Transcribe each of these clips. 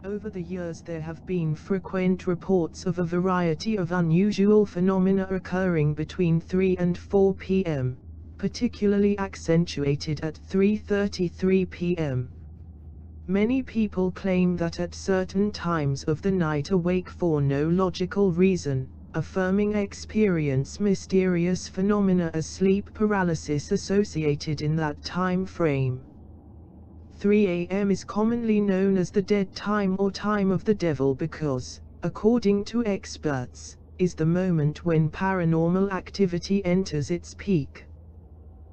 Over the years there have been frequent reports of a variety of unusual phenomena occurring between 3 and 4 p.m., particularly accentuated at 3:33 p.m. Many people claim that at certain times of the night awake for no logical reason, affirming experience mysterious phenomena as sleep paralysis associated in that time frame. 3 a.m. is commonly known as the dead time or time of the devil because, according to experts, is the moment when paranormal activity enters its peak.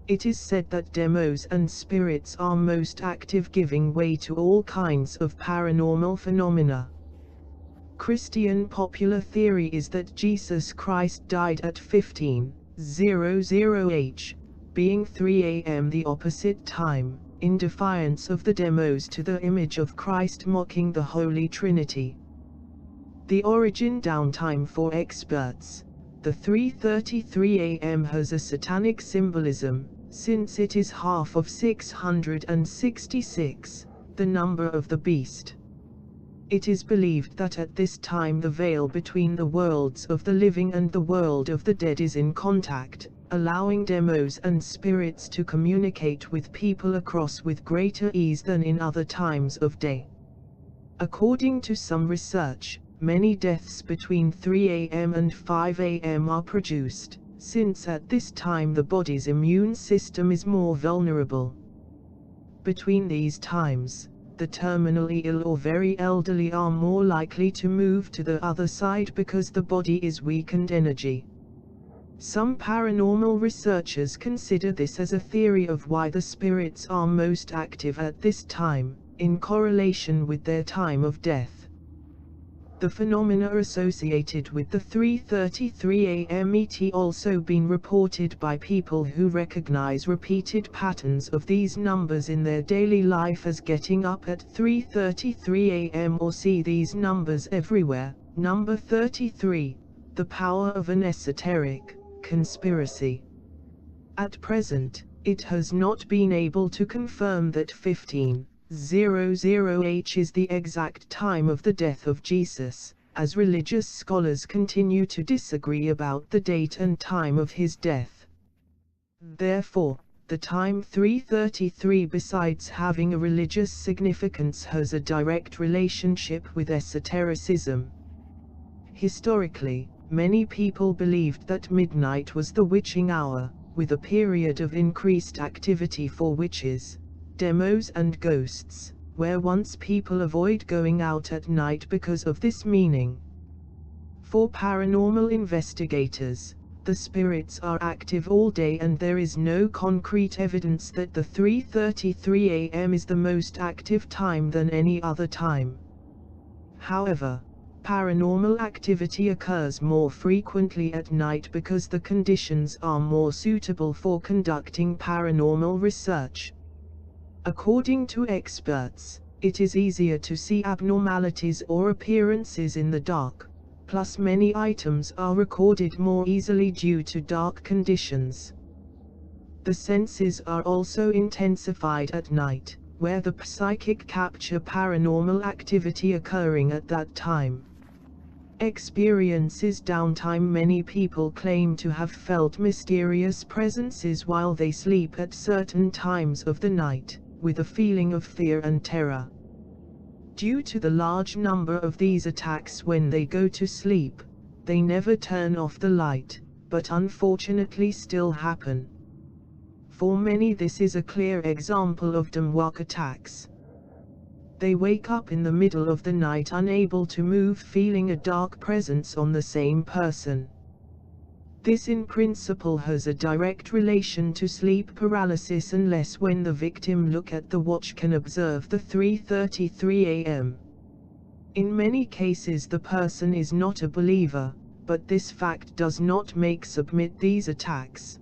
It is said that demos and spirits are most active, giving way to all kinds of paranormal phenomena. Christian popular theory is that Jesus Christ died at 15:00 h, being 3 a.m. the opposite time, in defiance of the demos to the image of Christ mocking the Holy Trinity. The origin downtime for experts. The 3:33 a.m. has a satanic symbolism, since it is half of 666, the number of the beast. It is believed that at this time the veil between the worlds of the living and the world of the dead is in contact, allowing demos and spirits to communicate with people across with greater ease than in other times of day. According to some research, many deaths between 3 a.m. and 5 a.m. are produced, since at this time the body's immune system is more vulnerable. Between these times, the terminally ill or very elderly are more likely to move to the other side because the body is weakened energy. Some paranormal researchers consider this as a theory of why the spirits are most active at this time, in correlation with their time of death. The phenomena associated with the 3:33 a.m. ET also been reported by people who recognize repeated patterns of these numbers in their daily life as getting up at 3:33 a.m. or see these numbers everywhere. Number 33, the power of an esoteric conspiracy. At present, it has not been able to confirm that 15:00 h is the exact time of the death of Jesus, as religious scholars continue to disagree about the date and time of his death. Therefore, the time 3:33, besides having a religious significance, has a direct relationship with esotericism. Historically, many people believed that midnight was the witching hour, with a period of increased activity for witches, demos and ghosts, where once people avoid going out at night because of this meaning. For paranormal investigators, the spirits are active all day and there is no concrete evidence that the 3:33 a.m. is the most active time than any other time. However, paranormal activity occurs more frequently at night because the conditions are more suitable for conducting paranormal research. According to experts, it is easier to see abnormalities or appearances in the dark, plus many items are recorded more easily due to dark conditions. The senses are also intensified at night, where the psychic capture paranormal activity occurring at that time. Experiences downtime. Many people claim to have felt mysterious presences while they sleep at certain times of the night, with a feeling of fear and terror. Due to the large number of these attacks when they go to sleep, they never turn off the light, but unfortunately still happen. For many this is a clear example of dreamwalk attacks. They wake up in the middle of the night unable to move, feeling a dark presence on the same person. This in principle has a direct relation to sleep paralysis unless when the victim look at the watch can observe the 3:33 a.m. In many cases the person is not a believer, but this fact does not make submit these attacks.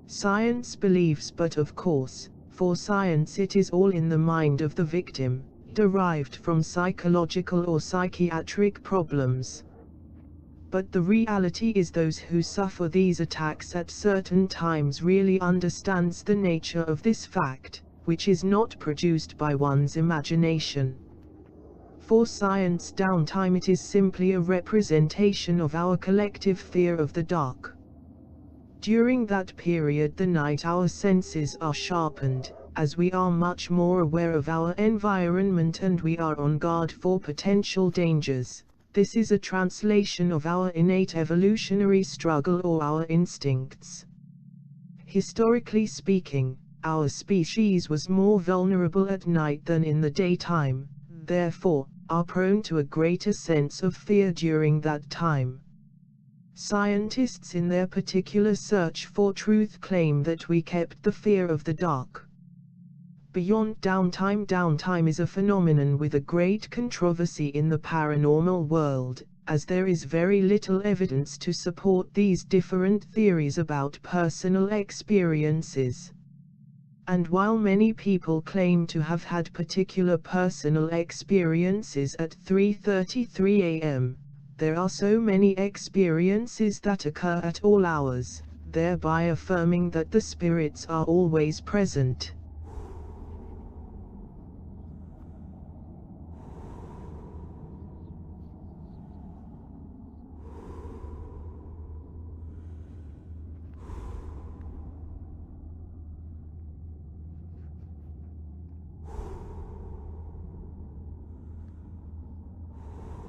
Science believes, but of course, for science it is all in the mind of the victim, derived from psychological or psychiatric problems. But the reality is those who suffer these attacks at certain times really understands the nature of this fact, which is not produced by one's imagination. For science, downtime it is simply a representation of our collective fear of the dark. During that period the night our senses are sharpened, as we are much more aware of our environment and we are on guard for potential dangers. This is a translation of our innate evolutionary struggle or our instincts. Historically speaking, our species was more vulnerable at night than in the daytime, therefore, are prone to a greater sense of fear during that time. Scientists in their particular search for truth claim that we kept the fear of the dark. Beyond downtime, downtime is a phenomenon with a great controversy in the paranormal world, as there is very little evidence to support these different theories about personal experiences. And while many people claim to have had particular personal experiences at 3:33 a.m., there are so many experiences that occur at all hours, thereby affirming that the spirits are always present.